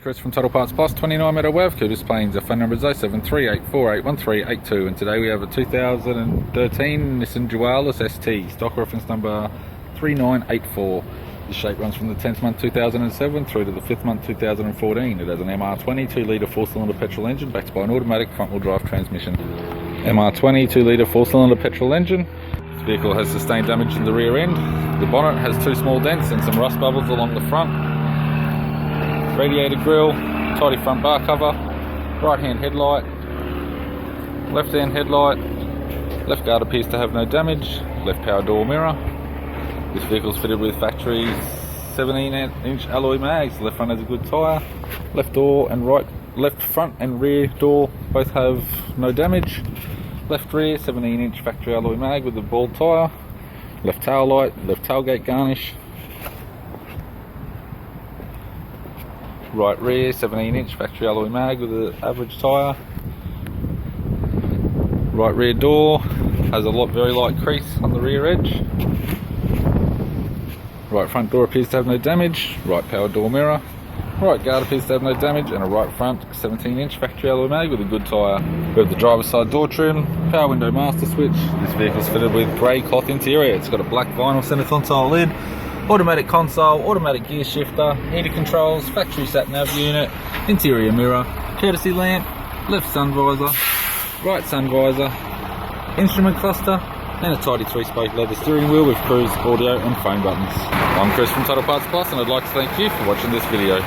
Chris from Total Parts Plus, 29 Meadow Ave, Coopers Plains. Our phone number is 07384813882, and today we have a 2013 Nissan Dualis ST, stock reference number 3984. The shape runs from the 10th month 2007 through to the 5th month 2014. It has an MR20 2-litre 4-cylinder petrol engine backed by an automatic front-wheel drive transmission. MR20 2-litre 4-cylinder petrol engine. This vehicle has sustained damage in the rear end. The bonnet has 2 small dents and some rust bubbles along the front. Radiator grille, tidy front bar cover, right hand headlight, left hand headlight, left guard appears to have no damage, left power door mirror. This vehicle is fitted with factory 17-inch alloy mags. Left front has a good tyre, left door and right, left front and rear door both have no damage. Left rear 17-inch factory alloy mag with a bald tyre, left tail light, left tailgate garnish. Right rear 17-inch factory alloy mag with an average tyre. Right rear door has a very light crease on the rear edge. Right front door appears to have no damage. Right power door mirror. Right guard appears to have no damage, and a right front 17-inch factory alloy mag with a good tyre. We have the driver's side door trim, power window master switch. This vehicle is fitted with grey cloth interior. It's got a black vinyl centre console lid, automatic console, automatic gear shifter, heater controls, factory sat nav unit, interior mirror, courtesy lamp, left sun visor, right sun visor, instrument cluster, and a tidy 3-spoke leather steering wheel with cruise, audio and phone buttons. I'm Chris from Total Parts Plus, and I'd like to thank you for watching this video.